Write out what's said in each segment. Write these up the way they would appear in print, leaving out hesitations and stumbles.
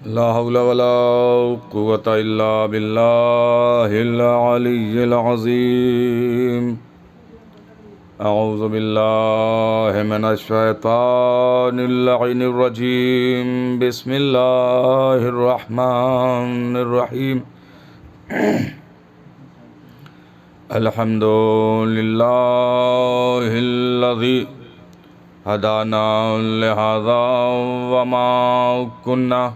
لا حول ولا قوة إلا بالله العلي العظيم. أعوذ بالله من الشيطان اللعين الرجيم. بسم الله الرحمن الرحيم. الحمد لله الذي هدانا لهذا وما كنا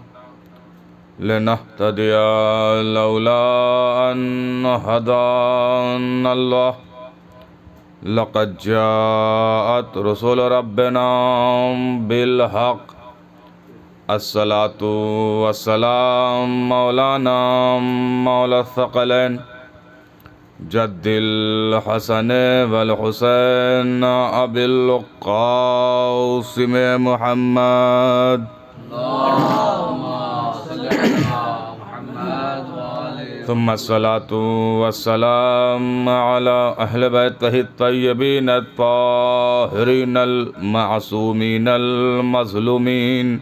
لنهتدي لولا أن هدانا الله. لقد جاءت رسل ربنا بالحق. الصلاة والسلام مولانا مولا الثقلين جد الحسن والحسين أبي القاسم محمد. ثم الصلاة والسلام على أهل بيته الطيبين الطاهرين المعصومين المظلومين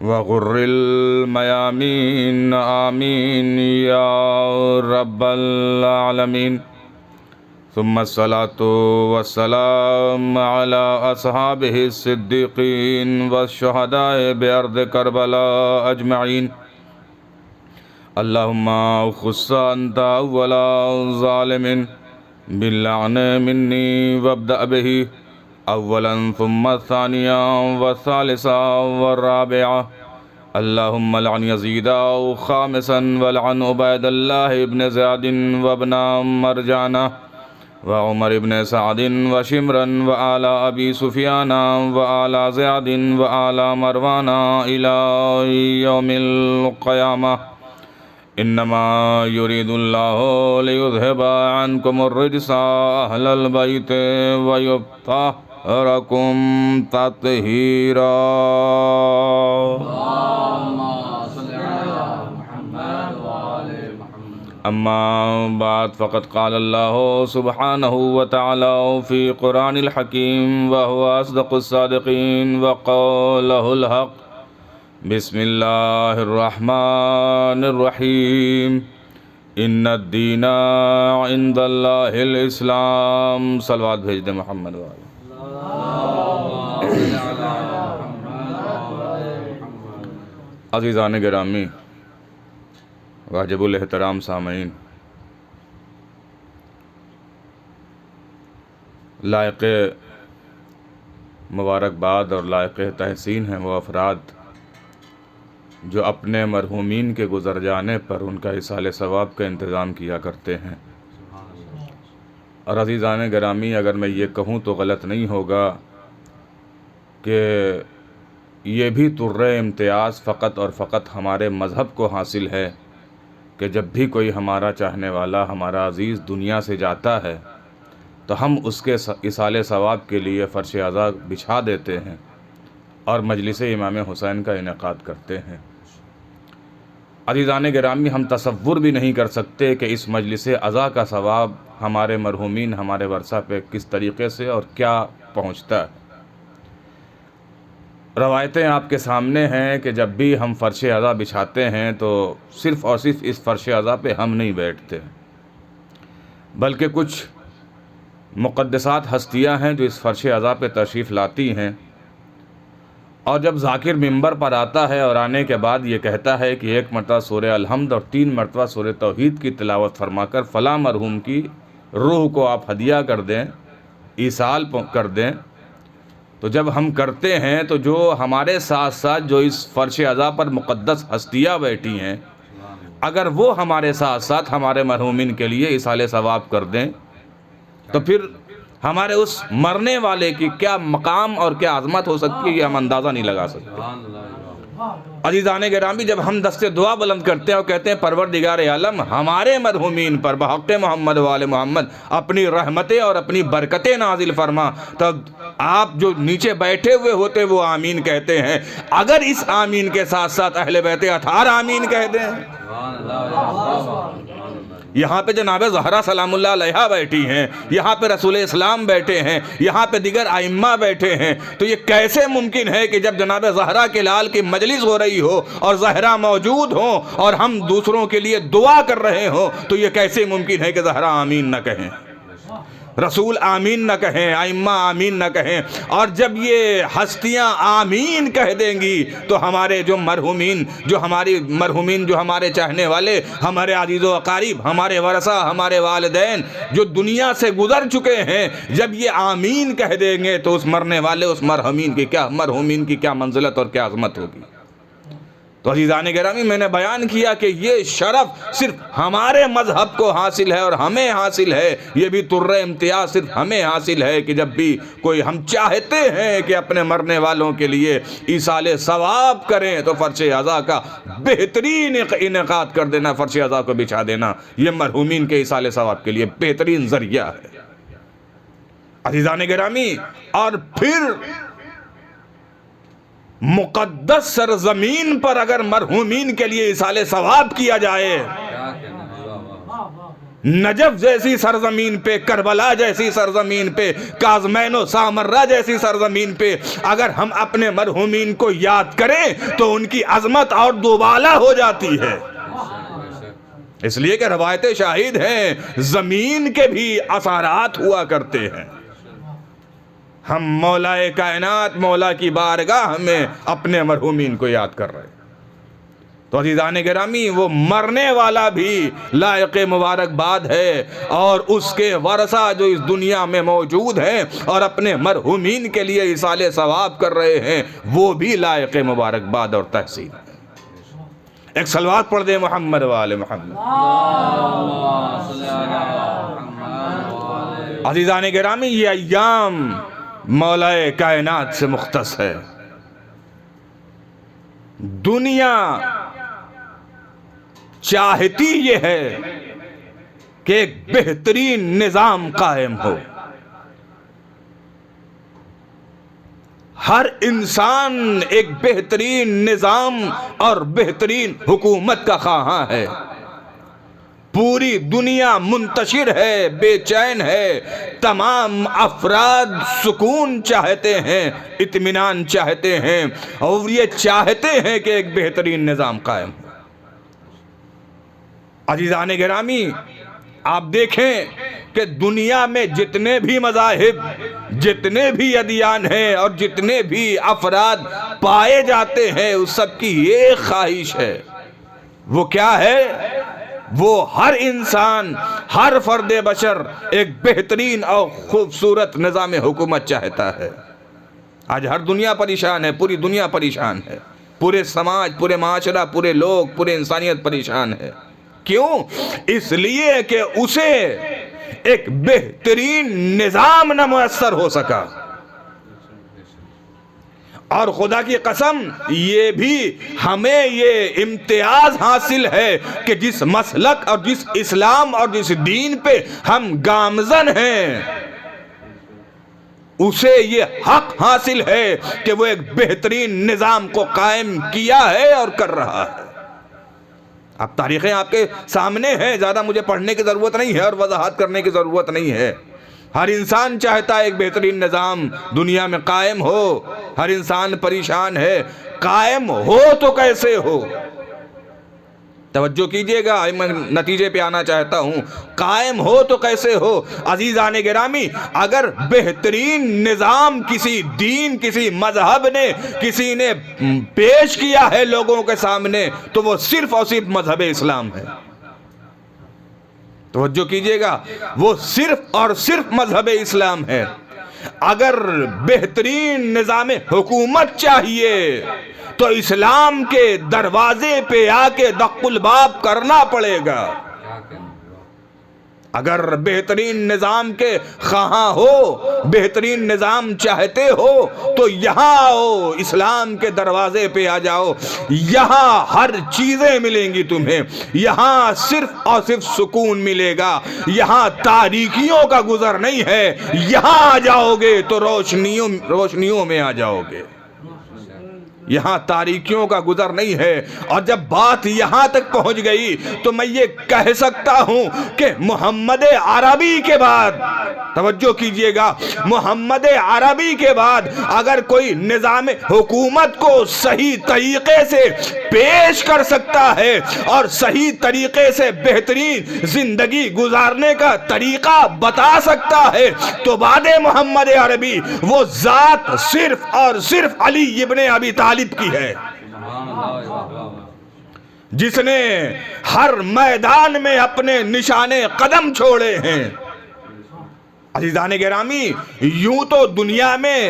وغر الميامين. آمين يا رب العالمين. ثم الصلاة والسلام على أصحابه الصديقين والشهداء بأرض كربلاء أجمعين. اللهم خص أنت أول ظالم باللعن مني وابدأ به أولا ثم الثانيا والثالثا والرابعة. اللهم لعن يزيد خامسا ولعن عبيد الله بن زياد وابن مرجانة وعمر بن سعد وشمرا وآل أبي سفيان وآل زياد وآل مروان إلى يوم القيامة. إنما يريد الله ليذهب عنكم الرجس أهل البيت ويطهركم تطهيرا. أما بعد فقد قال الله سبحانه وتعالى في قرآن الحكيم وهو أصدق الصادقين وقوله الحق. بسم الله الرحمن الرحيم. ان الدین عند اللہ الاسلام. صلوات بھیج دیں محمد والے. عزیزان گرامی، واجب الاحترام سامعین، لائق مبارکباد اور لائق تحسین ہیں وہ افراد جو اپنے مرحومین کے گزر جانے پر ان کا ایصال ثواب کا انتظام کیا کرتے ہیں. اور عزیزان گرامی، اگر میں یہ کہوں تو غلط نہیں ہوگا کہ یہ بھی طر امتیاز فقط اور فقط ہمارے مذہب کو حاصل ہے کہ جب بھی کوئی ہمارا چاہنے والا، ہمارا عزیز دنیا سے جاتا ہے تو ہم اس کے ایصال ثواب کے لیے فرش عزا بچھا دیتے ہیں اور مجلس امام حسین کا انعقاد کرتے ہیں. عزیزان گرامی، ہم تصور بھی نہیں کر سکتے کہ اس مجلس عزا کا ثواب ہمارے مرحومین، ہمارے ورثہ پہ کس طریقے سے اور کیا پہنچتا ہے. روایتیں آپ کے سامنے ہیں کہ جب بھی ہم فرش عزا بچھاتے ہیں تو صرف اور صرف اس فرش عزا پہ ہم نہیں بیٹھتے، بلکہ کچھ مقدسات ہستیاں ہیں جو اس فرش عزا پہ تشریف لاتی ہیں. اور جب ذاکر ممبر پر آتا ہے اور آنے کے بعد یہ کہتا ہے کہ 1 مرتبہ سورہ الحمد اور 3 مرتبہ سورہ توحید کی تلاوت فرما کر فلاں مرحوم کی روح کو آپ ہدیہ کر دیں، ایصال کر دیں، تو جب ہم کرتے ہیں تو جو ہمارے ساتھ ساتھ جو اس فرش عزا پر مقدس ہستیاں بیٹھی ہیں، اگر وہ ہمارے ساتھ ساتھ ہمارے مرحومین کے لیے ایصال ثواب کر دیں تو پھر ہمارے اس مرنے والے کی کیا مقام اور کیا عظمت ہو سکتی ہے، یہ ہم اندازہ نہیں لگا سکتے. عزیزان گرامی، جب ہم دست دعا بلند کرتے ہیں اور کہتے ہیں پروردگار عالم ہمارے مرحومین پر بحق محمد وآل محمد اپنی رحمتیں اور اپنی برکتیں نازل فرما، تب آپ جو نیچے بیٹھے ہوئے ہوتے وہ آمین کہتے ہیں. اگر اس آمین کے ساتھ ساتھ اہل بیت اطہار آمین کہہ دیں یہاں پہ جناب زہرا سلام اللہ علیہا بیٹھی ہیں، یہاں پہ رسول اسلام بیٹھے ہیں، یہاں پہ دیگر ائمہ بیٹھے ہیں، تو یہ کیسے ممکن ہے کہ جب جناب زہرا کے لال کی مجلس ہو رہی ہو اور زہرا موجود ہوں اور ہم دوسروں کے لیے دعا کر رہے ہوں، تو یہ کیسے ممکن ہے کہ زہرا آمین نہ کہیں، رسول آمین نہ کہیں، ائمہ آمین نہ کہیں؟ اور جب یہ ہستیاں آمین کہہ دیں گی تو ہمارے جو مرحومین، جو ہمارے چاہنے والے، ہمارے عزیز و اقارب، ہمارے ورثہ، ہمارے والدین جو دنیا سے گزر چکے ہیں، جب یہ آمین کہہ دیں گے تو اس مرنے والے، اس مرحومین کی کیا منزلت اور کیا عظمت ہوگی۔ تو عزیزان گرامی، میں نے بیان کیا کہ یہ شرف صرف ہمارے مذہب کو حاصل ہے اور ہمیں حاصل ہے، یہ بھی طر امتیاز صرف ہمیں حاصل ہے کہ جب بھی کوئی ہم چاہتے ہیں کہ اپنے مرنے والوں کے لیے ایصال ثواب کریں تو فرش عزا کا بہترین انعقاد کر دینا، فرش عزا کو بچھا دینا، یہ مرحومین کے ایصال ثواب کے لیے بہترین ذریعہ ہے۔ عزیزان گرامی، اور پھر مقدس سرزمین پر اگر مرحومین کے لیے ایصال ثواب کیا جائے، نجف جیسی سرزمین پہ، کربلا جیسی سرزمین پہ، کاظمین و سامرہ جیسی سرزمین پہ اگر ہم اپنے مرحومین کو یاد کریں تو ان کی عظمت اور دوبالا ہو جاتی ہے۔ اس لیے کہ روایتیں شاہد ہیں، زمین کے بھی اثرات ہوا کرتے ہیں۔ ہم مولا کائنات، مولا کی بارگاہ میں اپنے مرحومین کو یاد کر رہے ہیں۔ تو عزیزان گرامی، وہ مرنے والا بھی لائق مبارکباد ہے، اور اس کے ورثہ جو اس دنیا میں موجود ہیں اور اپنے مرحومین کے لیے ایصال ثواب کر رہے ہیں، وہ بھی لائق مبارکباد اور تحسین ہے۔ ایک صلوات پڑھ دیں محمد و آل محمد۔ عزیزان گرامی، یہ ایام مولا کائنات سے مختص ہے۔ دنیا چاہتی یہ ہے کہ ایک بہترین نظام قائم ہو، ہر انسان ایک بہترین نظام اور بہترین حکومت کا خواہاں ہے۔ پوری دنیا منتشر ہے، بے چین ہے، تمام افراد سکون چاہتے ہیں، اطمینان چاہتے ہیں، اور یہ چاہتے ہیں کہ ایک بہترین نظام قائم ہو۔ عزیزان گرامی، آپ دیکھیں کہ دنیا میں جتنے بھی مذاہب، جتنے بھی ادیان ہیں اور جتنے بھی افراد پائے جاتے ہیں، اس سب کی ایک خواہش ہے۔ وہ کیا ہے؟ وہ ہر انسان، ہر فرد بشر ایک بہترین اور خوبصورت نظام حکومت چاہتا ہے۔ آج ہر دنیا پریشان ہے، پوری دنیا پریشان ہے، پورے سماج، پورے معاشرہ، پورے لوگ، پورے انسانیت پریشان ہے۔ کیوں؟ اس لیے کہ اسے ایک بہترین نظام نہ میسر ہو سکا۔ اور خدا کی قسم، یہ بھی ہمیں یہ امتیاز حاصل ہے کہ جس مسلک اور جس اسلام اور جس دین پہ ہم گامزن ہیں، اسے یہ حق حاصل ہے کہ وہ ایک بہترین نظام کو قائم کیا ہے اور کر رہا ہے۔ اب تاریخیں آپ کے سامنے ہیں، زیادہ مجھے پڑھنے کی ضرورت نہیں ہے اور وضاحت کرنے کی ضرورت نہیں ہے۔ ہر انسان چاہتا ہے ایک بہترین نظام دنیا میں قائم ہو، ہر انسان پریشان ہے۔ قائم ہو تو کیسے ہو؟ توجہ کیجئے گا، میں نتیجے پہ آنا چاہتا ہوں۔ قائم ہو تو کیسے ہو؟ عزیزان گرامی، اگر بہترین نظام کسی دین، کسی مذہب نے، کسی نے پیش کیا ہے لوگوں کے سامنے، تو وہ صرف اور صرف مذہب اسلام ہے۔ توجہ کیجئے گا، وہ صرف اور صرف مذہب اسلام ہے۔ اگر بہترین نظام حکومت چاہیے تو اسلام کے دروازے پہ آ کے دق الباب کرنا پڑے گا۔ اگر بہترین نظام کے خواہاں ہو، بہترین نظام چاہتے ہو تو یہاں آؤ، اسلام کے دروازے پہ آ جاؤ۔ یہاں ہر چیزیں ملیں گی تمہیں، یہاں صرف اور صرف سکون ملے گا، یہاں تاریکیوں کا گزر نہیں ہے۔ یہاں آ جاؤ گے تو روشنیوں میں آ جاؤ گے۔ یہاں تاریکیوں کا گزر نہیں ہے. اور جب بات یہاں تک پہنچ گئی تو میں یہ کہہ سکتا ہوں کہ محمد عربی کے بعد، توجہ کیجئے گا، محمد عربی کے بعد اگر کوئی نظام حکومت کو صحیح طریقے سے پیش کر سکتا ہے اور صحیح طریقے سے بہترین زندگی گزارنے کا طریقہ بتا سکتا ہے تو بعد محمد عربی وہ ذات صرف اور صرف علی ابن ابی طالب کی ہے، جس نے ہر میدان میں اپنے نشان قدم چھوڑے ہیں. عزیزان گرامی، یوں تو دنیا میں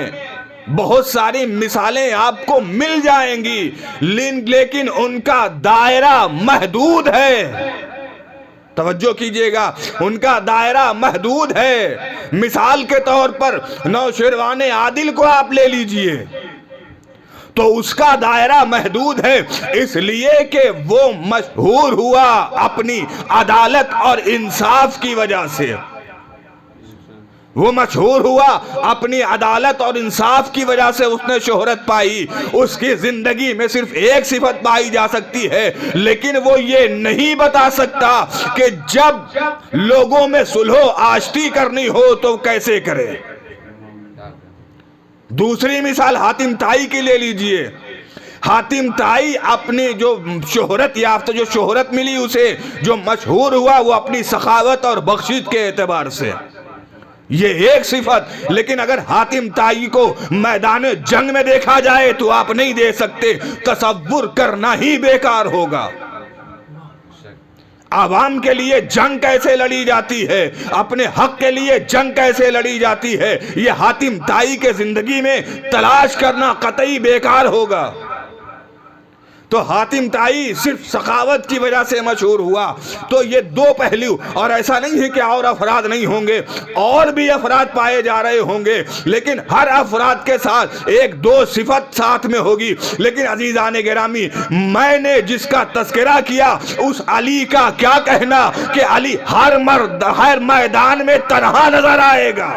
بہت ساری مثالیں آپ کو مل جائیں گی، لیکن ان کا دائرہ محدود ہے. توجہ کیجئے گا، ان کا دائرہ محدود ہے. مثال کے طور پر نوشیروان عادل کو آپ لے لیجئے تو اس کا دائرہ محدود ہے، اس لیے کہ وہ مشہور ہوا اپنی عدالت اور انصاف کی وجہ سے. وہ مشہور ہوا اپنی عدالت اور انصاف کی وجہ سے، اس نے شہرت پائی. اس کی زندگی میں صرف ایک صفت پائی جا سکتی ہے، لیکن وہ یہ نہیں بتا سکتا کہ جب لوگوں میں صلح و آشتی کرنی ہو تو کیسے کرے. دوسری مثال حاتم طائی کی لے لیجئے. حاتم طائی اپنی جو شہرت یافتہ، جو شہرت ملی اسے، جو مشہور ہوا، وہ اپنی سخاوت اور بخشش کے اعتبار سے. یہ ایک صفت، لیکن اگر حاتم طائی کو میدان جنگ میں دیکھا جائے تو آپ نہیں دے سکتے، تصور کرنا ہی بیکار ہوگا. عوام کے لیے جنگ کیسے لڑی جاتی ہے، اپنے حق کے لیے جنگ کیسے لڑی جاتی ہے، یہ حاتم طائی کے زندگی میں تلاش کرنا قطعی بیکار ہوگا. تو حاتم طائی صرف سخاوت کی وجہ سے مشہور ہوا. تو یہ دو پہلو، اور ایسا نہیں ہے کہ اور افراد نہیں ہوں گے، اور بھی افراد پائے جا رہے ہوں گے، لیکن ہر افراد کے ساتھ ایک دو صفت ساتھ میں ہوگی. لیکن عزیزان گرامی، میں نے جس کا تذکرہ کیا اس علی کا کیا کہنا کہ علی ہر میدان میں تنہا نظر آئے گا.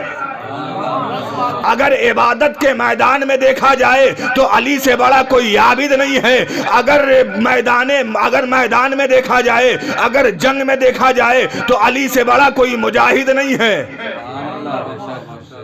اگر عبادت کے میدان میں دیکھا جائے تو علی سے بڑا کوئی عابد نہیں ہے. اگر میدان میں دیکھا جائے، اگر جنگ میں دیکھا جائے تو علی سے بڑا کوئی مجاہد نہیں ہے.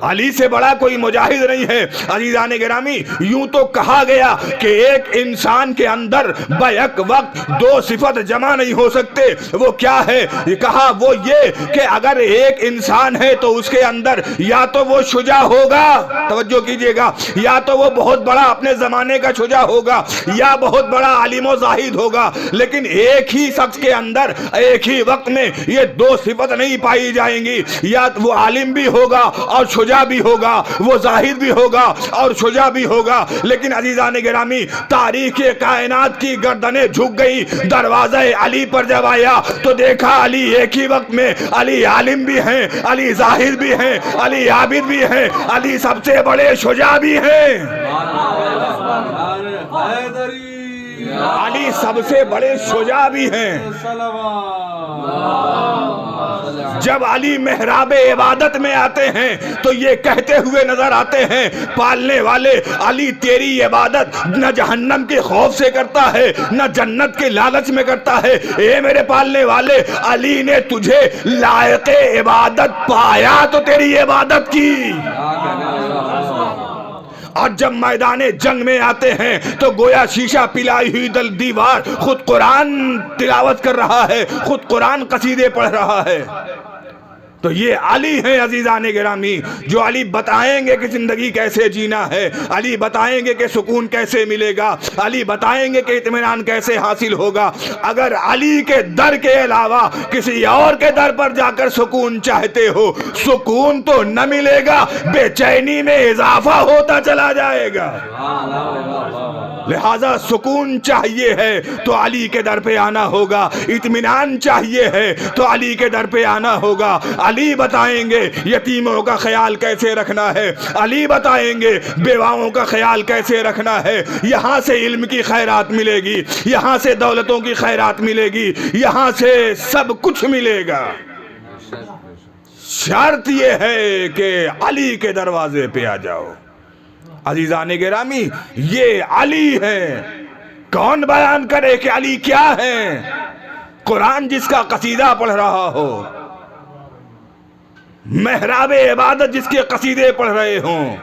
علی سے بڑا کوئی مجاہد نہیں ہے. عزیزان گرامی، یوں تو کہا گیا کہ ایک انسان کے اندر بیک وقت دو صفت جمع نہیں ہو سکتے. وہ کیا ہے؟ کہا وہ یہ کہ اگر ایک انسان ہے تو اس کے اندر یا تو وہ شجاع ہوگا، توجہ کیجئے گا، یا تو وہ بہت بڑا اپنے زمانے کا شجاع ہوگا، یا بہت بڑا عالم و زاہد ہوگا. لیکن ایک ہی شخص کے اندر ایک ہی وقت میں یہ دو صفت نہیں پائی جائیں گی. یا وہ عالم بھی ہوگا اور شجاع بھی ہوگا، وہ زاہد بھی ہوگا اور شجاع بھی ہوگا. لیکن عزیزان گرامی، تاریخ کائنات کی گردنیں جھک گئی. دروازہ علی پر جب آیا تو دیکھا علی ایک ہی وقت میں علی عالم بھی ہیں، علی زاہد بھی ہیں، علی عابد بھی ہیں، علی سب سے بڑے شجاع بھی ہیں. علی سب سے بڑے شجاع بھی ہیں. جب علی محراب عبادت میں آتے ہیں تو یہ کہتے ہوئے نظر آتے ہیں، پالنے والے علی تیری عبادت نہ جہنم کے خوف سے کرتا ہے نہ جنت کے لالچ میں کرتا ہے. اے میرے پالنے والے، علی نے تجھے لائق عبادت پایا تو تیری عبادت کی. اور جب میدان جنگ میں آتے ہیں تو گویا شیشہ پلائی ہوئی دیوار خود قرآن تلاوت کر رہا ہے، خود قرآن قصیدے پڑھ رہا ہے. تو یہ علی ہیں عزیزان گرامی، جو علی بتائیں گے کہ زندگی کیسے جینا ہے، علی بتائیں گے کہ سکون کیسے ملے گا، علی بتائیں گے کہ اطمینان کیسے حاصل ہوگا. اگر علی کے در کے علاوہ کسی اور کے در پر جا کر سکون چاہتے ہو، سکون تو نہ ملے گا، بے چینی میں اضافہ ہوتا چلا جائے گا. لہذا سکون چاہیے ہے تو علی کے در پہ آنا ہوگا، اطمینان چاہیے ہے تو علی کے در پہ آنا ہوگا. علی بتائیں گے یتیموں کا خیال کیسے رکھنا ہے، علی بتائیں گے بیواؤں کا خیال کیسے رکھنا ہے. یہاں سے علم کی خیرات ملے گی، یہاں سے دولتوں کی خیرات ملے گی، یہاں سے سب کچھ ملے گا. شرط یہ ہے کہ علی کے دروازے پہ آ جاؤ. عزیزان گرامی یہ علی ہے. کون بیان کرے کہ علی کیا ہے؟ قرآن جس کا قصیدہ پڑھ رہا ہو، محراب عبادت جس کے قصیدے پڑھ رہے ہوں،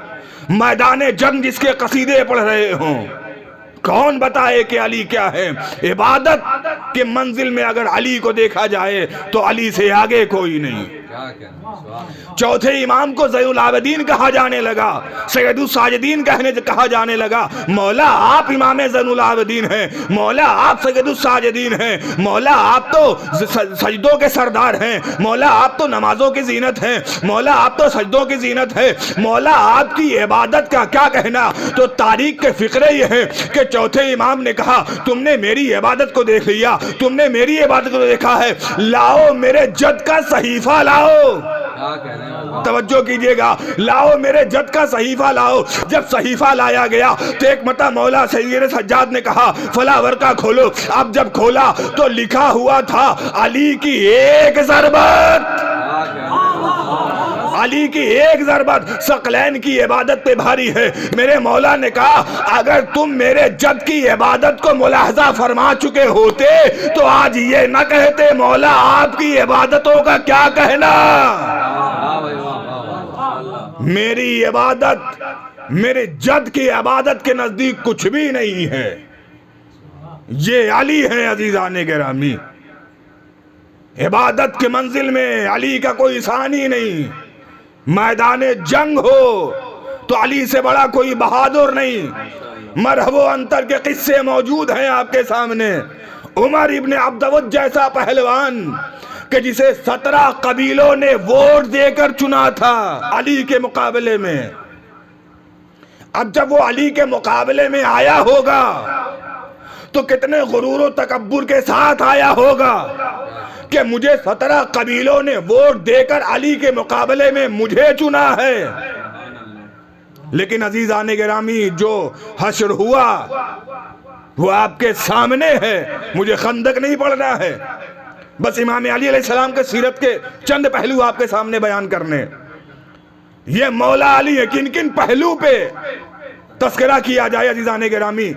میدان جنگ جس کے قصیدے پڑھ رہے ہوں، کون بتائے کہ علی کیا ہے؟ عبادت کے منزل میں اگر علی کو دیکھا جائے تو علی سے آگے کوئی نہیں. چوتھے امام کو زین العابدین کہا جانے لگا، سید الساجدین کہا جانے لگا. مولا آپ امام زین العابدین ہیں، مولا آپ سید الساجدین ہیں، مولا آپ تو سجدوں کے سردار ہیں، مولا آپ تو نمازوں کی زینت ہیں، مولا آپ تو سجدوں کی زینت ہے، مولا آپ کی عبادت کا کیا کہنا؟ تو تاریخ کے فقرے یہ ہیں کہ چوتھے امام نے کہا تم نے میری عبادت کو دیکھ لیا، تم نے میری عبادت کو دیکھا ہے، لاؤ میرے جد کا صحیفہ لاؤ. توجہ کیجئے گا، لاؤ میرے جد کا صحیفہ لاؤ. جب صحیفہ لایا گیا تو ایک مرتبہ مولا سید سجاد نے کہا فلاں ورقہ کھولو. اب جب کھولا تو لکھا ہوا تھا علی کی ایک ضربت، علی کی ایک ضربت ثقلین کی عبادت پہ بھاری ہے. میرے مولا نے کہا اگر تم میرے جد کی عبادت کو ملاحظہ فرما چکے ہوتے تو آج یہ نہ کہتے مولا آپ کی عبادتوں کا کیا کہنا. میری عبادت میرے جد کی عبادت کے نزدیک کچھ بھی نہیں ہے. یہ علی ہے عزیزان گرامی. عبادت کے منزل میں علی کا کوئی ثانی نہیں. میدان جنگ ہو تو علی سے بڑا کوئی بہادر نہیں. مرحب و انتر کے قصے موجود ہیں آپ کے سامنے. عمر ابن عبدود جیسا پہلوان کہ جسے 17 قبیلوں نے ووٹ دے کر چنا تھا علی کے مقابلے میں، اب جب وہ علی کے مقابلے میں آیا ہوگا تو کتنے غرور و تکبر کے ساتھ آیا ہوگا کہ مجھے 17 قبیلوں نے ووٹ دے کر علی کے مقابلے میں مجھے چنا ہے. لیکن عزیزان گرامی جو حشر ہوا وہ آپ کے سامنے ہے. مجھے خندق نہیں پڑھنا ہے، بس امام علی علیہ السلام کے سیرت کے چند پہلو آپ کے سامنے بیان کرنے. یہ مولا علی ہے، کن کن پہلو پہ تذکرہ کیا جائے عزیزان گرامی.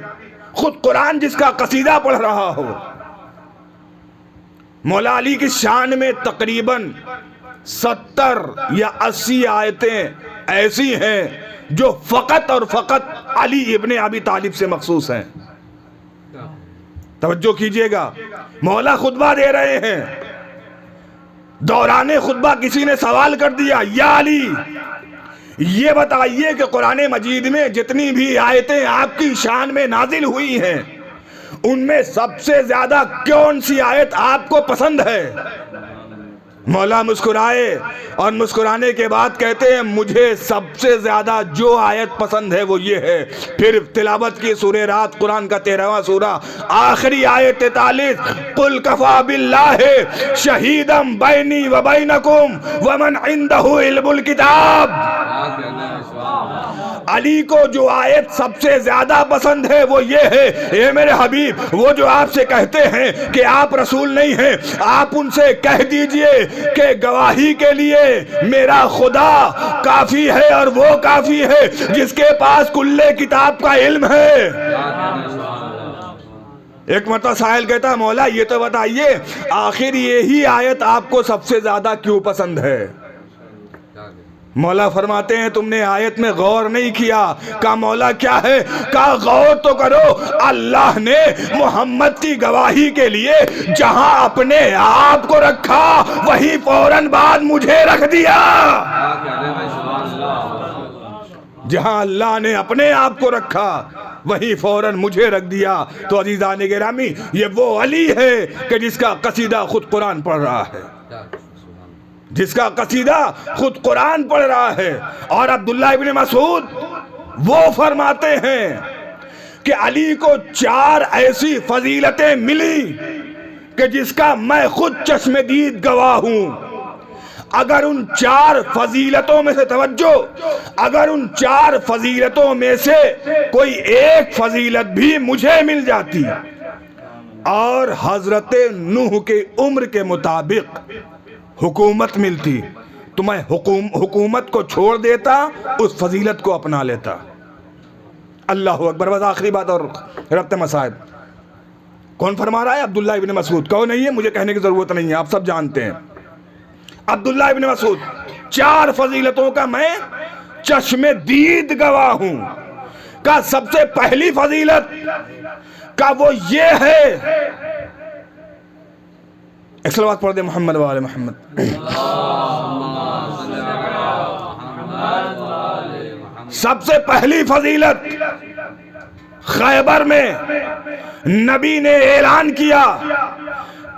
خود قرآن جس کا قصیدہ پڑھ رہا ہو، مولا علی کی شان میں تقریباً 70 یا 80 آیتیں ایسی ہیں جو فقط اور فقط علی ابن ابی طالب سے مخصوص ہیں. توجہ کیجئے گا، مولا خطبہ دے رہے ہیں، دوران خطبہ کسی نے سوال کر دیا یا علی یہ بتائیے کہ قرآن مجید میں جتنی بھی آیتیں آپ کی شان میں نازل ہوئی ہیں ان میں سب سے زیادہ کون سی آیت آپ کو پسند ہے؟ مولا مسکرائے اور مسکرانے کے بعد کہتے ہیں مجھے سب سے زیادہ جو آیت پسند ہے وہ یہ ہے. پھر تلاوت کی سورہ رات، قرآن کا 13واں سورہ، آخری آیت 43 قل کفا باللہ شہیدا بینی و بینکم ومن عندہ علم الکتاب. علی کو جو آیت سب سے زیادہ پسند ہے وہ یہ ہے اے میرے حبیب وہ جو آپ سے کہتے ہیں کہ آپ رسول نہیں ہیں، آپ ان سے کہہ دیجئے کہ گواہی کے لیے میرا خدا کافی ہے اور وہ کافی ہے جس کے پاس کل کتاب کا علم ہے. ایک مرتبہ سائل کہتا مولا یہ تو بتائیے آخر یہی آیت آپ کو سب سے زیادہ کیوں پسند ہے؟ مولا فرماتے ہیں تم نے آیت میں غور نہیں کیا. کہا مولا کیا ہے؟ کہا غور تو کرو، اللہ نے محمد کی گواہی کے لیے جہاں اپنے آپ کو رکھا وہی فوراً بعد مجھے رکھ دیا. جہاں اللہ نے اپنے آپ کو رکھا وہی فوراً مجھے رکھ دیا. تو عزیزان گرامی یہ وہ علی ہے کہ جس کا قصیدہ خود قرآن پڑھ رہا ہے، جس کا قصیدہ خود قرآن پڑھ رہا ہے. اور عبداللہ ابن مسعود وہ فرماتے ہیں کہ علی کو 4 ایسی فضیلتیں ملی کہ جس کا میں خود چشم دید گواہ ہوں. اگر ان 4 فضیلتوں میں سے توجہ، اگر ان 4 فضیلتوں میں سے کوئی ایک فضیلت بھی مجھے مل جاتی اور حضرت نوح کے عمر کے مطابق حکومت ملتی تو میں حکومت کو چھوڑ دیتا، اس فضیلت کو اپنا لیتا. اللہ اکبر. بس آخری بات اور ربط مصائب. کون فرما رہا ہے؟ عبداللہ ابن مسعود. کون نہیں ہے مجھے کہنے کی ضرورت نہیں ہے، آپ سب جانتے ہیں. عبداللہ ابن مسعود. 4 فضیلتوں کا میں چشم دید گواہ ہوں. کا سب سے پہلی فضیلت کا وہ یہ ہے، ایک صلوات پڑھ دے محمد و آل محمد. سب سے پہلی فضیلت، خیبر میں نبی نے اعلان کیا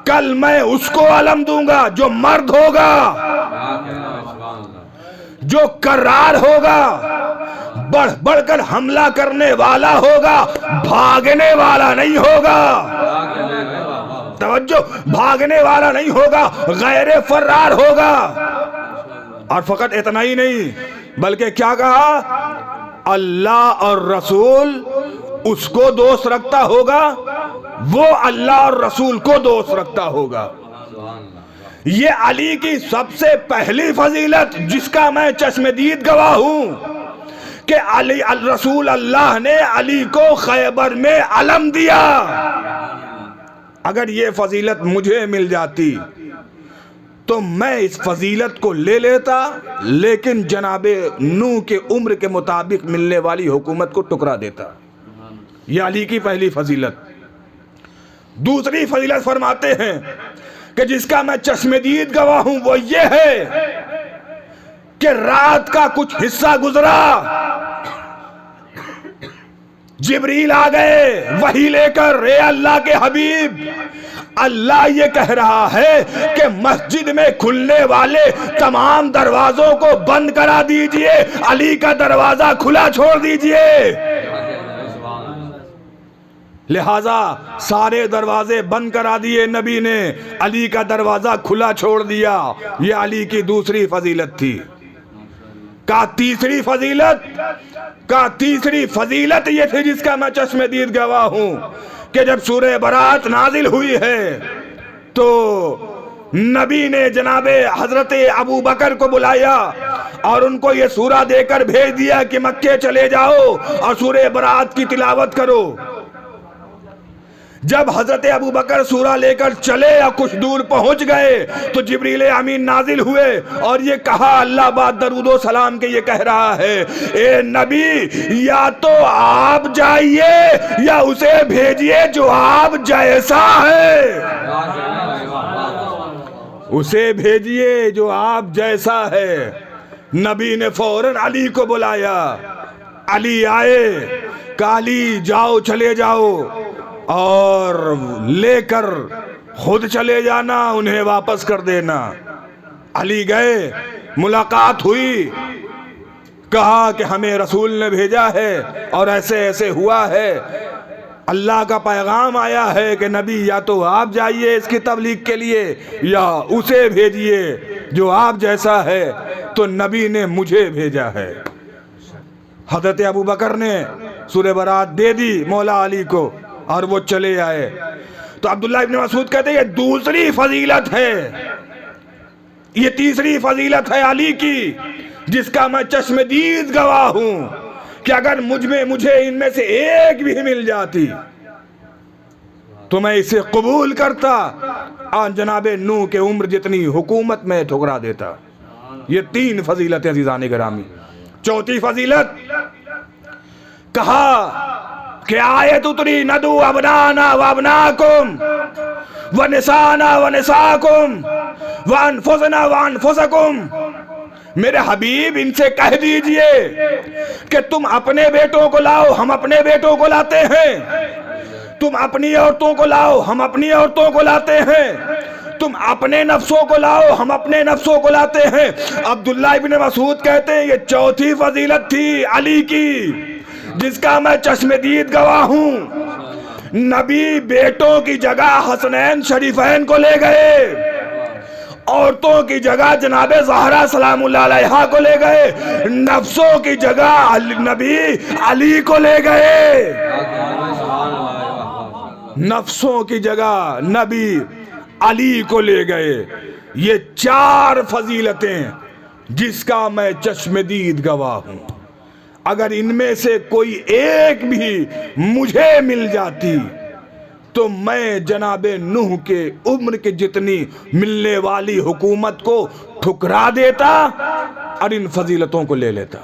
کل میں اس کو علم دوں گا جو مرد ہوگا، جو کرار ہوگا، بڑھ بڑھ کر حملہ کرنے والا ہوگا، بھاگنے والا نہیں ہوگا. توجہ، بھاگنے والا نہیں ہوگا، غیر فرار ہوگا. اور فقط اتنا ہی نہیں بلکہ کیا کہا؟ اللہ اور رسول اس کو دوست رکھتا ہوگا، وہ اللہ اور رسول کو دوست رکھتا ہوگا. یہ علی کی سب سے پہلی فضیلت جس کا میں چشم دید گواہ ہوں کہ علی رسول اللہ نے علی کو خیبر میں علم دیا. اگر یہ فضیلت مجھے مل جاتی تو میں اس فضیلت کو لے لیتا، لیکن جناب نوح کے عمر کے مطابق ملنے والی حکومت کو ٹکرا دیتا. یہ علی کی پہلی فضیلت. دوسری فضیلت فرماتے ہیں کہ جس کا میں چشم دید گواہ ہوں وہ یہ ہے کہ رات کا کچھ حصہ گزرا، جبریل آ گئے وحی لے کر، اے اللہ کے حبیب، اللہ یہ کہہ رہا ہے کہ مسجد میں کھلنے والے تمام دروازوں کو بند کرا دیجئے، علی کا دروازہ کھلا چھوڑ دیجئے. لہٰذا سارے دروازے بند کرا دیے نبی نے، علی کا دروازہ کھلا چھوڑ دیا. یہ علی کی دوسری فضیلت تھی. تیسری فضیلت یہ تھی جس کا میں چشم دید گواہ ہوں کہ جب سورہ برات نازل ہوئی ہے تو نبی نے جناب حضرت ابو بکر کو بلایا اور ان کو یہ سورہ دے کر بھیج دیا کہ مکے چلے جاؤ اور سورہ برات کی تلاوت کرو. جب حضرت ابو بکر سورہ لے کر چلے اور کچھ دور پہنچ گئے تو جبریل امین نازل ہوئے اور یہ کہا، اللہ بعد درود و سلام کے یہ کہہ رہا ہے، اے نبی یا تو آپ جائیے یا اسے بھیجیے جو آپ جیسا ہے. اسے بھیجیے جو آپ جیسا ہے. نبی نے فوراً علی کو بلایا. علی آئے، کہا علی جاؤ، چلے جاؤ اور لے کر خود چلے جانا، انہیں واپس کر دینا. علی گئے، ملاقات ہوئی، کہا کہ ہمیں رسول نے بھیجا ہے اور ایسے ایسے ہوا ہے، اللہ کا پیغام آیا ہے کہ نبی یا تو آپ جائیے اس کی تبلیغ کے لیے یا اسے بھیجیے جو آپ جیسا ہے. تو نبی نے مجھے بھیجا ہے. حضرت ابو بکر نے سورہ برات دے دی مولا علی کو اور وہ چلے آئے. تو عبداللہ ابن مسعود کہتے ہیں یہ دوسری فضیلت ہے. یہ تیسری فضیلت ہے علی کی جس کا میں چشم دید گواہ ہوں کہ اگر مجھے ان میں سے ایک بھی مل جاتی تو میں اسے قبول کرتا اور جناب نوح کے عمر جتنی حکومت میں ٹھکرا دیتا. یہ 3 فضیلتیں عزیزان گرامی. چوتھی فضیلت کہا کہ آیت اتری ندو ابنانا و ابناکم و نسانا و نساکم و انفسنا و انفسکم. میرے حبیب ان سے کہہ دیجئے کہ تم اپنے بیٹوں کو لاؤ، ہم اپنے بیٹوں کو لاتے ہیں. تم اپنی عورتوں کو لاؤ، ہم اپنی عورتوں کو لاتے ہیں. تم اپنے نفسوں کو لاؤ، ہم اپنے نفسوں کو لاتے ہیں. عبداللہ ابن مسعود کہتے ہیں یہ چوتھی فضیلت تھی علی کی جس کا میں چشم دید گواہ ہوں. نبی بیٹوں کی جگہ حسنین شریفین کو لے گئے، عورتوں کی جگہ جناب زہرا سلام اللہ علیہا کو لے گئے، نفسوں کی جگہ نبی علی کو لے گئے. نفسوں کی جگہ نبی علی کو لے گئے. یہ 4 فضیلتیں جس کا میں چشم دید گواہ ہوں. اگر ان میں سے کوئی ایک بھی مجھے مل جاتی تو میں جناب نوح کے عمر کے جتنی ملنے والی حکومت کو ٹھکرا دیتا اور ان فضیلتوں کو لے لیتا۔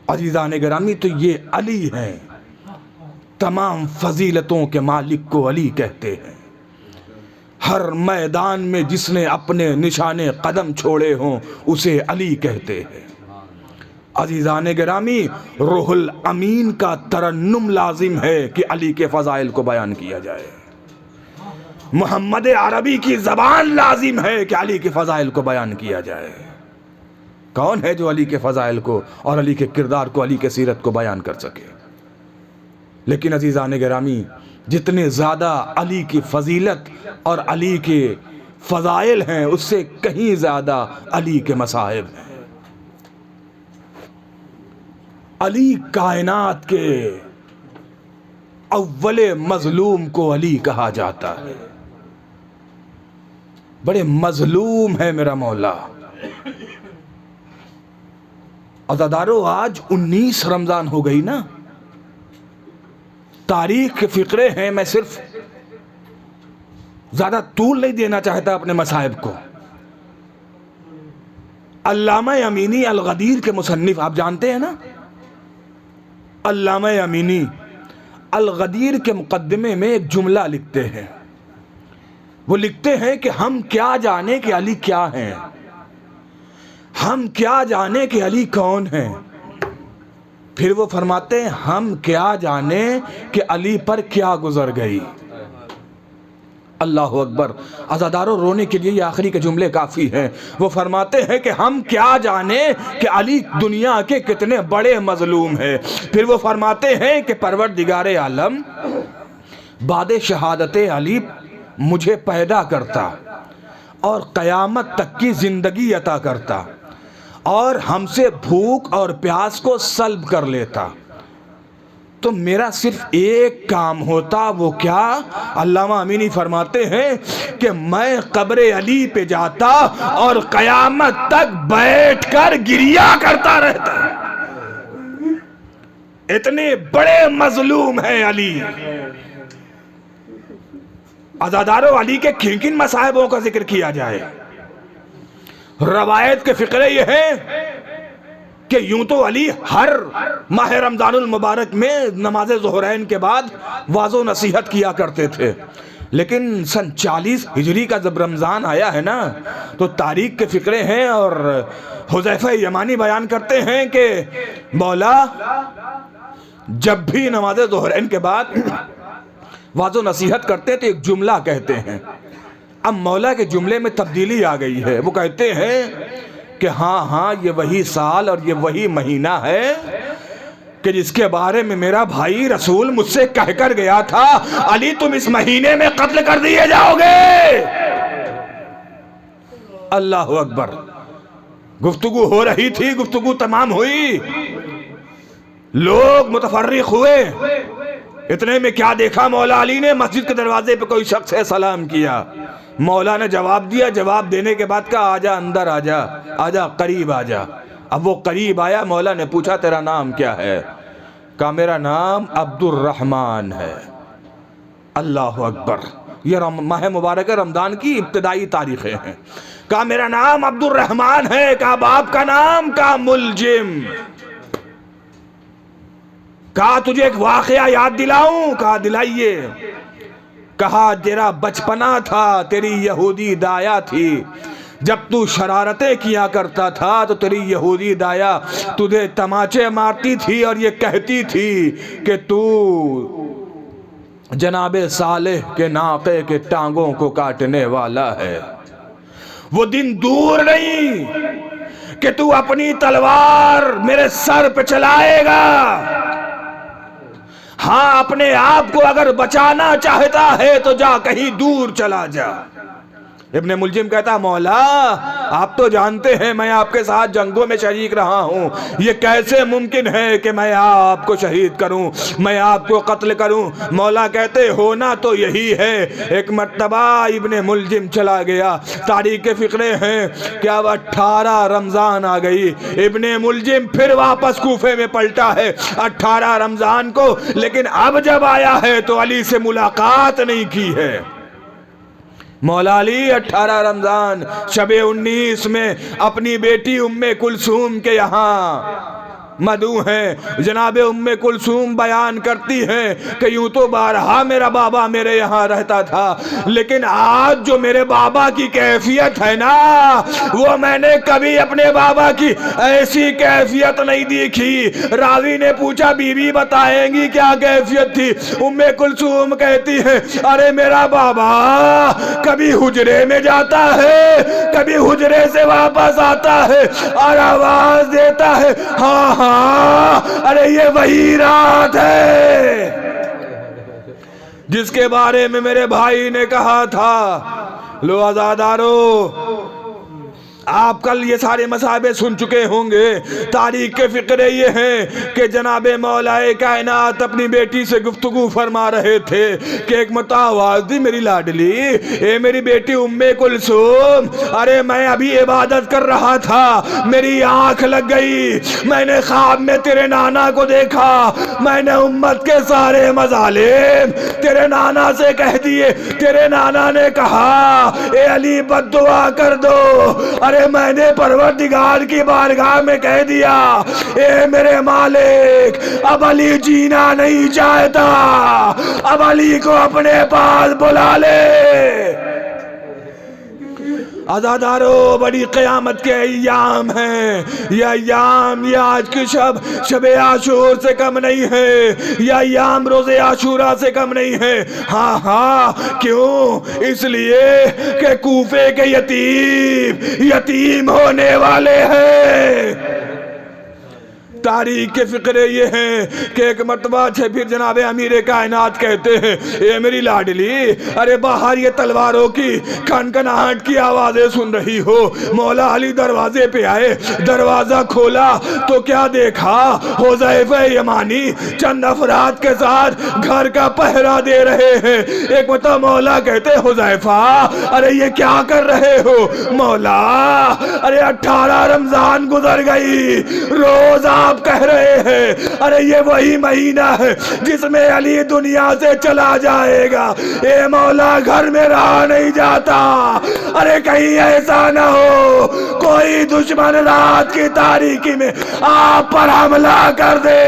عزیزان گرامی، تو یہ علی ہیں، تمام فضیلتوں کے مالک کو علی کہتے ہیں۔ ہر میدان میں جس نے اپنے نشانے قدم چھوڑے ہوں اسے علی کہتے ہیں۔ عزیزان گرامی، روح الامین کا ترنم لازم ہے کہ علی کے فضائل کو بیان کیا جائے۔ محمد عربی کی زبان لازم ہے کہ علی کے فضائل کو بیان کیا جائے۔ کون ہے جو علی کے فضائل کو اور علی کے کردار کو، علی کے سیرت کو بیان کر سکے؟ لیکن عزیزان گرامی، جتنے زیادہ علی کی فضیلت اور علی کے فضائل ہیں اس سے کہیں زیادہ علی کے مصائب ہیں۔ علی کائنات کے اول مظلوم کو علی کہا جاتا ہے۔ بڑے مظلوم ہے میرا مولا۔ عزادارو، آج 19 رمضان ہو گئی نا۔ تاریخ کے فقرے ہیں، میں صرف زیادہ طول نہیں دینا چاہتا اپنے مصائب کو۔ علامہ امینی الغدیر کے مصنف آپ جانتے ہیں نا؟ علامہ امینی الغدیر کے مقدمے میں ایک جملہ لکھتے ہیں۔ وہ لکھتے ہیں کہ ہم کیا جانے کہ علی کیا ہیں، ہم کیا جانے کہ علی کون ہیں۔ پھر وہ فرماتے ہیں ہم کیا جانے کہ علی پر کیا گزر گئی۔ اللہ اکبر۔ عزاداروں، رونے کے لیے یہ آخری کے جملے کافی ہیں۔ وہ فرماتے ہیں کہ ہم کیا جانے کہ علی دنیا کے کتنے بڑے مظلوم ہیں۔ پھر وہ فرماتے ہیں کہ پروردگار عالم بعد شہادت علی مجھے پیدا کرتا اور قیامت تک کی زندگی عطا کرتا اور ہم سے بھوک اور پیاس کو سلب کر لیتا، تو میرا صرف ایک کام ہوتا۔ وہ کیا؟ علامہ امینی فرماتے ہیں کہ میں قبر علی پہ جاتا اور قیامت تک بیٹھ کر گریہ کرتا رہتا۔ اتنے بڑے مظلوم ہیں علی۔ عزادارو، علی کے کن کن مصائبوں کا ذکر کیا جائے؟ روایت کے فقرے یہ ہیں کہ یوں تو علی ہر ماہ رمضان المبارک میں نماز ظہرین کے بعد واعظ و نصیحت کیا کرتے تھے، لیکن سن 40 ہجری کا جب رمضان آیا ہے نا تو تاریخ کے فقرے ہیں، اور حذیفہ یمانی بیان کرتے ہیں کہ مولا جب بھی نماز ظہرین کے بعد واعظ و نصیحت کرتے تو ایک جملہ کہتے ہیں۔ اب مولا کے جملے میں تبدیلی آ گئی ہے۔ وہ کہتے ہیں کہ ہاں یہ وہی سال اور یہ وہی مہینہ ہے کہ جس کے بارے میں میرا بھائی رسول مجھ سے کہہ کر گیا تھا علی تم اس مہینے میں قتل کر دیے جاؤ گے۔ اللہ اکبر۔ گفتگو ہو رہی تھی، گفتگو تمام ہوئی، لوگ متفرق ہوئے۔ اتنے میں کیا دیکھا مولا علی نے؟ مسجد کے دروازے پہ کوئی شخص ہے، سلام کیا۔ مولا نے جواب دیا، جواب دینے کے بعد کہا آجا اندر، آجا آجا قریب آجا۔ اب وہ قریب آیا، مولا نے پوچھا تیرا نام کیا ہے؟ کہا میرا نام عبد الرحمن ہے۔ اللہ اکبر۔ یہ ماہ مبارک رمضان کی ابتدائی تاریخیں ہیں۔ کہا میرا نام عبد الرحمن ہے۔ کہا باپ کا نام؟ کہا ملجم۔ کہا تجھے ایک واقعہ یاد دلاؤں؟ کہا دلائیے۔ کہا تیرا بچپنا تھا، تیری یہودی دایا تھی، جب تو شرارتیں کیا کرتا تھا تو تیری یہودی دایا تجھے تماچے مارتی تھی اور یہ کہتی تھی کہ تو جناب صالح کے ناقے کے ٹانگوں کو کاٹنے والا ہے۔ وہ دن دور نہیں کہ تو اپنی تلوار میرے سر پہ چلائے گا۔ ہاں اپنے آپ کو اگر بچانا چاہتا ہے تو جا کہیں دور چلا جا، ابن ملجم کہتا مولا آپ تو جانتے ہیں میں آپ کے ساتھ جنگوں میں شریک رہا ہوں، یہ کیسے ممکن ہے کہ میں آپ کو شہید کروں، میں آپ کو قتل کروں؟ مولا کہتے ہونا تو یہی ہے۔ ایک مرتبہ ابن ملجم چلا گیا، تاریخ کے فقرے ہیں کہ اب 18 رمضان آ گئی، ابن ملجم پھر واپس کوفے میں پلٹا ہے 18 رمضان کو، لیکن اب جب آیا ہے تو علی سے ملاقات نہیں کی ہے۔ مولا علی 18 رمضان شب 19 میں اپنی بیٹی ام کلثوم کے یہاں مدعو ہیں۔ جناب ام کلثوم بیان کرتی ہیں کہ یوں تو بارہا میرا بابا میرے یہاں رہتا تھا، لیکن آج جو میرے بابا کی کیفیت ہے نا، وہ میں نے کبھی اپنے بابا کی ایسی کیفیت نہیں دیکھی۔ راوی نے پوچھا بی بی بتائیں گی کیا کیفیت تھی؟ ام کلثوم کہتی ہے ارے میرا بابا کبھی حجرے میں جاتا ہے، کبھی حجرے سے واپس آتا ہے اور آواز دیتا ہے ہاں ارے یہ وہی رات ہے جس کے بارے میں میرے بھائی نے کہا تھا۔ لو عزادارو، آپ کل یہ سارے مصائب سن چکے ہوں گے۔ تاریخ کے فقرے یہ ہیں کہ جناب مولا کائنات اپنی بیٹی سے گفتگو فرما رہے تھے کہ ایک متآواز دی میری لاڈلی، اے میری بیٹی ام کلثوم، ارے میں ابھی عبادت کر رہا تھا، میری آنکھ لگ گئی، میں نے خواب میں تیرے نانا کو دیکھا، میں نے امت کے سارے مظالم تیرے نانا سے کہہ دیے، تیرے نانا نے کہا اے علی بد دعا کر دو، ارے میں نے پروردگار کی بارگاہ میں کہہ دیا اے میرے مالک اب علی جینا نہیں چاہتا، اب علی کو اپنے پاس بلا لے۔ عزادارو، بڑی قیامت کے ایام ہیں، یہ ایام یہ آج کی شب عاشور سے کم نہیں ہے، یہ ایام روز عاشورہ سے کم نہیں ہے۔ ہاں کیوں؟ اس لیے کہ کوفے کے یتیم ہونے والے ہیں۔ تاریخ کے فقرے یہ ہیں کہ ایک مرتبہ پھر جناب امیر کائنات کہتے ہیں اے میری لاڈلی، ارے باہر یہ تلواروں کی کھنکھناہٹ کی آوازیں سن رہی ہو؟ مولا علی دروازے پہ آئے، دروازہ کھولا تو کیا دیکھا؟ حذیفہ یمانی چند افراد کے ساتھ گھر کا پہرا دے رہے ہیں۔ ایک مرتبہ مولا کہتے حذیفہ ارے یہ کیا کر رہے ہو؟ مولا ارے 18 رمضان گزر گئی، روز آپ کہہ رہے ہیں ارے یہ وہی مہینہ ہے جس میں علی دنیا سے چلا جائے گا۔ اے مولا گھر میں رہا نہیں جاتا، ارے کہیں ایسا نہ ہو کوئی دشمن رات کی تاریکی میں آپ پر حملہ کر دے۔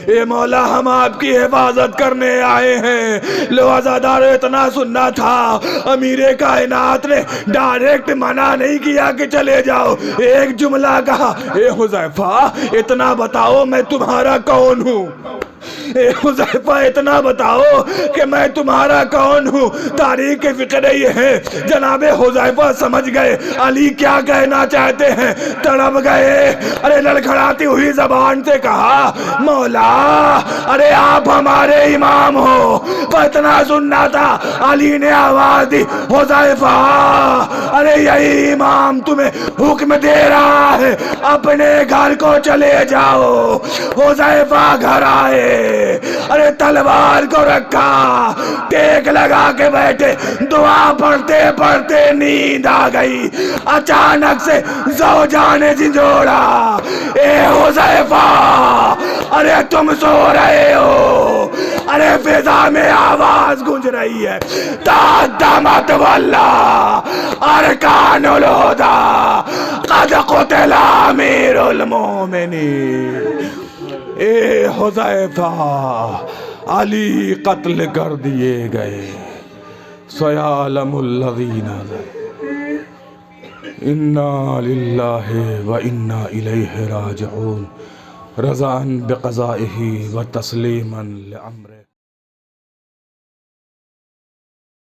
اے مولا ہم آپ کی حفاظت کرنے آئے ہیں۔ لو عزادارو، اتنا سننا تھا، امیر کائنات نے ڈائریکٹ منع نہیں کیا کہ چلے جاؤ، ایک جملہ کہا اے حذیفہ اتنا بتاؤ میں تمہارا کون ہوں، اے حذیفہ اتنا بتاؤ کہ میں تمہارا کون ہوں۔ تاریخ کے فقرے یہ ہیں جناب حذیفہ سمجھ گئے علی کیا کہنا چاہتے ہیں، تڑپ گئے، ارے لڑکھڑاتی ہوئی زبان سے کہا مولا ارے آپ ہمارے امام ہو۔ پر اتنا سننا تھا، علی نے آواز دی حذیفہ ارے یہی امام تمہیں حکم دے رہا ہے اپنے گھر کو چلے جاؤ۔ حذیفہ گھر آئے، ارے تلوار کو رکھا، ٹیک لگا کے بیٹھے، دعا پڑھتے پڑھتے نیند آ گئی۔ اچانک سے زوجہ نے جھنجھوڑا اے حذیفہ ارے تم سو رہے ہو؟ ارے فضا میں آواز گونج رہی ہے تقدمت واللہ ارکان الہدی قد قتل امیر المومنین۔ اے حذیفہ علی قتل کر دیے گئے، سیعلم الذین انا للہ و انا الیہ راجعون، رضا بقضائہ و تسلیما لامرہ۔